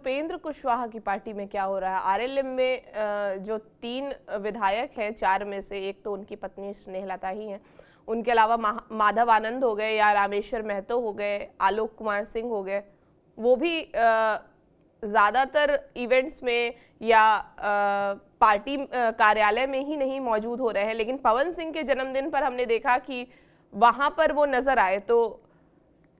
उपेंद्र कुशवाहा की पार्टी में क्या हो रहा है? आरएलएम में जो 3 विधायक हैं, 4 में से एक तो उनकी पत्नी स्नेहलता ही हैं, उनके अलावा माधव आनंद हो गए या रामेश्वर महतो हो गए, आलोक कुमार सिंह हो गए, वो भी ज़्यादातर इवेंट्स में या पार्टी कार्यालय में ही नहीं मौजूद हो रहे हैं। लेकिन पवन सिंह के जन्मदिन पर हमने देखा कि वहाँ पर वो नज़र आए। तो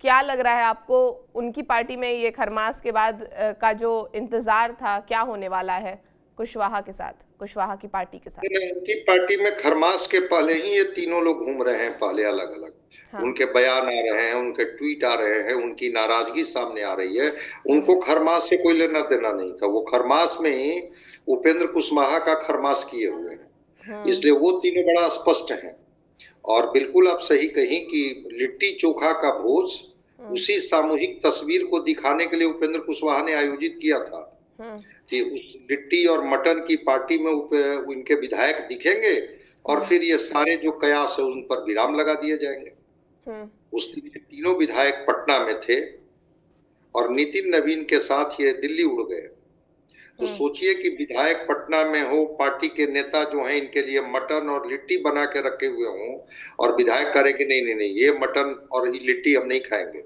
क्या लग रहा है आपको, उनकी पार्टी में ये खरमास के बाद का जो इंतजार था, क्या होने वाला है कुशवाहा के साथ, कुशवाहा की पार्टी के साथ? उनकी पार्टी में खरमास के पहले ही ये तीनों लोग घूम रहे हैं, पहले अलग अलग। हाँ। उनके बयान आ रहे हैं, उनके ट्वीट आ रहे हैं, उनकी नाराजगी सामने आ रही है। उनको खरमास से कोई लेना देना नहीं था। वो खरमास में ही उपेंद्र कुशवाहा का खरमास किए हुए हैं, इसलिए वो तीनों बड़ा स्पष्ट हैं। और बिल्कुल आप सही कहीं कि लिट्टी चोखा का भोज उसी सामूहिक तस्वीर को दिखाने के लिए उपेंद्र कुशवाहा ने आयोजित किया था कि उस लिट्टी और मटन की पार्टी में उनके विधायक दिखेंगे और फिर ये सारे जो कयास है उन पर विराम लगा दिए जाएंगे। उस दिन ये तीनों विधायक पटना में थे और नितिन नवीन के साथ ये दिल्ली उड़ गए। तो सोचिए कि विधायक पटना में हो, पार्टी के नेता जो हैं इनके लिए मटन और लिट्टी बना के रखे हुए हों और विधायक कह रहे कि नहीं नहीं नहीं, ये मटन और लिट्टी हम नहीं खाएंगे।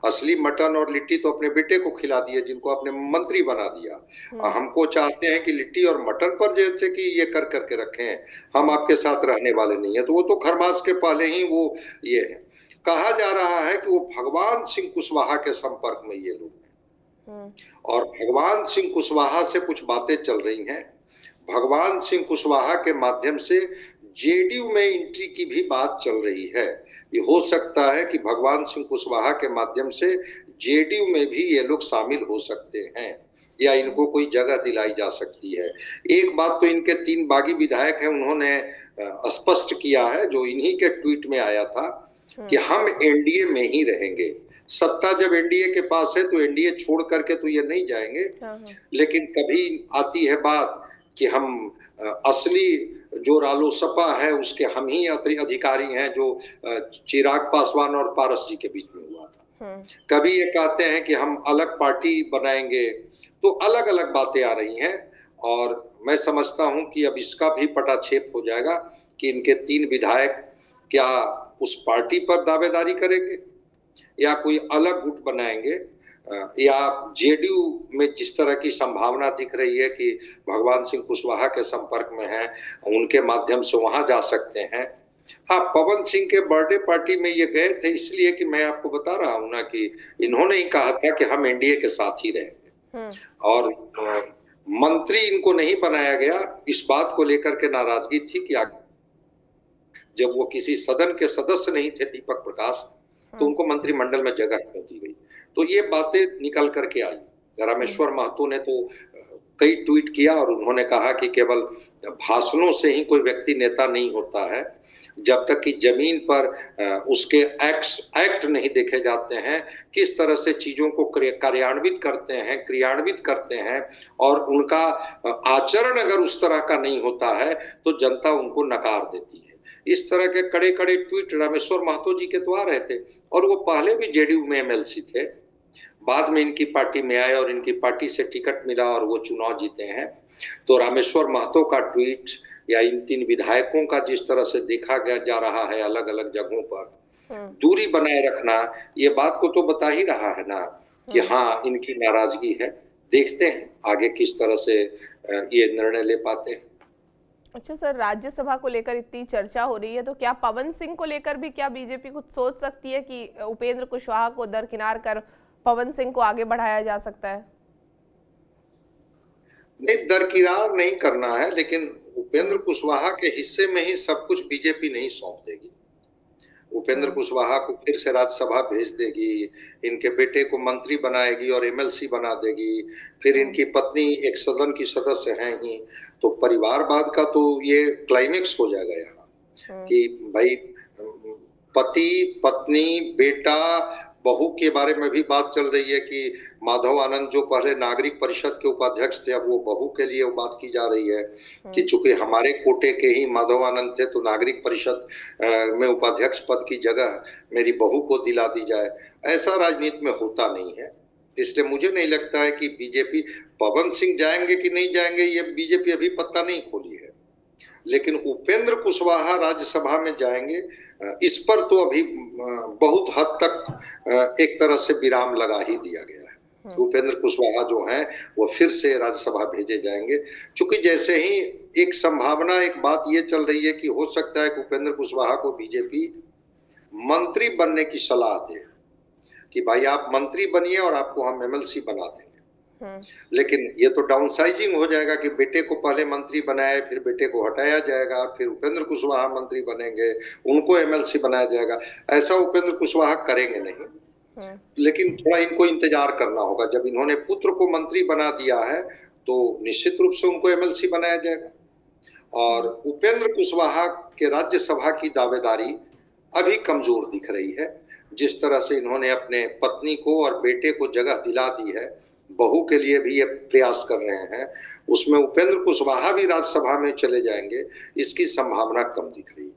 असली मटन और लिट्टी तो अपने बेटे को खिला दिए, जिनको आपने मंत्री बना दिया, और हमको चाहते हैं कि लिट्टी और मटन पर जैसे कि ये कर करके रखें, हम आपके साथ रहने वाले नहीं है। तो वो तो खरमास के पहले ही वो ये है। कहा जा रहा है कि वो भगवान सिंह कुशवाहा के संपर्क में ये लोग हैं और भगवान सिंह कुशवाहा से कुछ बातें चल रही हैं। भगवान सिंह कुशवाहा के माध्यम से जेडीयू में एंट्री की भी बात चल रही है। ये हो सकता है कि भगवान सिंह कुशवाहा के माध्यम से जेडीयू में भी ये लोग शामिल हो सकते हैं या इनको कोई जगह दिलाई जा सकती है। एक बात तो इनके 3 बागी विधायक हैं, उन्होंने स्पष्ट किया है, जो इन्हीं के ट्वीट में आया था कि हम एनडीए में ही रहेंगे। सत्ता जब एनडीए के पास है तो एनडीए छोड़ करके तो ये नहीं जाएंगे। लेकिन कभी आती है बात कि हम असली जो रालोसपा है उसके हम ही अधिकारी हैं, जो चिराग पासवान और पारस जी के बीच में हुआ था। कभी ये कहते हैं कि हम अलग पार्टी बनाएंगे। तो अलग अलग बातें आ रही हैं और मैं समझता हूं कि अब इसका भी पटाक्षेप हो जाएगा कि इनके 3 विधायक क्या उस पार्टी पर दावेदारी करेंगे या कोई अलग गुट बनाएंगे, या जेडीयू में जिस तरह की संभावना दिख रही है कि भगवान सिंह कुशवाहा के संपर्क में है, उनके माध्यम से वहां जा सकते हैं। हाँ, पवन सिंह के बर्थडे पार्टी में ये गए थे, इसलिए कि मैं आपको बता रहा हूं ना कि इन्होंने ही कहा था कि हम एनडीए के साथ ही रहेंगे और मंत्री इनको नहीं बनाया गया। इस बात को लेकर के नाराजगी थी कि जब वो किसी सदन के सदस्य नहीं थे, दीपक प्रकाश, तो उनको मंत्रिमंडल में जगह क्यों दी गई। तो ये बातें निकल करके आई। रामेश्वर महतो ने तो कई ट्वीट किया और उन्होंने कहा कि केवल भाषणों से ही कोई व्यक्ति नेता नहीं होता है, जब तक कि जमीन पर उसके एक्ट नहीं देखे जाते हैं, किस तरह से चीजों को कार्यान्वित करते हैं, क्रियान्वित करते हैं, और उनका आचरण अगर उस तरह का नहीं होता है तो जनता उनको नकार देती है। इस तरह के कड़े कड़े ट्वीट रामेश्वर महतो जी के तो आ रहे थे और वो पहले भी जेडीयू में एमएलसी थे, बाद में इनकी पार्टी में आए और इनकी पार्टी से टिकट मिला और वो चुनाव जीते हैं। तो रामेश्वर महतो का ट्वीट या इन 3 विधायकों का जिस तरह से देखा गया जा रहा है अलग अलग जगहों पर दूरी बनाए रखना, ये बात को तो बता ही रहा है ना कि हाँ, इनकी नाराजगी है। देखते हैं आगे किस तरह से ये निर्णय ले पाते हैं। अच्छा सर, राज्यसभा को लेकर इतनी चर्चा हो रही है, तो क्या पवन सिंह को लेकर भी क्या बीजेपी कुछ सोच सकती है कि उपेंद्र कुशवाहा को दरकिनार कर पवन सिंह को आगे बढ़ाया जा सकता है? नहीं, दरकिनार नहीं करना है, लेकिन उपेंद्र कुशवाहा के हिस्से में ही सब कुछ बीजेपी नहीं सौंप देगी। उपेंद्र कुशवाहा को फिर से राज्यसभा भेज देगी, इनके बेटे को मंत्री बनाएगी और एमएलसी बना देगी, फिर इनकी पत्नी एक सदन की सदस्य हैं ही, तो परिवारवाद का तो ये क्लाइमेक्स हो जाएगा यहाँ कि भाई पति, पत्नी, बेटा, बहू के बारे में भी बात चल रही है कि माधव आनंद जो पहले नागरिक परिषद के उपाध्यक्ष थे, अब वो बहू के लिए बात की जा रही है कि चूंकि हमारे कोटे के ही माधव आनंद थे तो नागरिक परिषद में उपाध्यक्ष पद की जगह मेरी बहू को दिला दी जाए। ऐसा राजनीति में होता नहीं है। इसलिए मुझे नहीं लगता है कि बीजेपी, पवन सिंह जाएंगे कि नहीं जाएंगे ये बीजेपी अभी पत्ता नहीं खोली है, लेकिन उपेंद्र कुशवाहा राज्यसभा में जाएंगे इस पर तो अभी बहुत हद तक एक तरह से विराम लगा ही दिया गया है। उपेंद्र कुशवाहा जो हैं वो फिर से राज्यसभा भेजे जाएंगे, क्योंकि जैसे ही एक संभावना, एक बात ये चल रही है कि हो सकता है कि उपेंद्र कुशवाहा को बीजेपी मंत्री बनने की सलाह दे कि भाई आप मंत्री बनिए और आपको हम एमएलसी बना देंगे। लेकिन ये तो डाउनसाइजिंग हो जाएगा कि बेटे को पहले मंत्री बनाए, फिर बेटे को हटाया जाएगा, फिर उपेंद्र कुशवाहा मंत्री बनेंगे, उनको एमएलसी बनाया जाएगा। ऐसा उपेंद्र कुशवाहा करेंगे नहीं, लेकिन थोड़ा इनको इंतजार करना होगा। जब इन्होंने पुत्र को मंत्री बना दिया है तो निश्चित रूप से उनको एमएलसी बनाया जाएगा। और उपेंद्र कुशवाहा के राज्यसभा की दावेदारी अभी कमजोर दिख रही है। जिस तरह से इन्होंने अपने पत्नी को और बेटे को जगह दिला दी है, बहू के लिए भी ये प्रयास कर रहे हैं, उसमें उपेंद्र कुशवाहा भी राज्यसभा में चले जाएंगे, इसकी संभावना कम दिख रही है।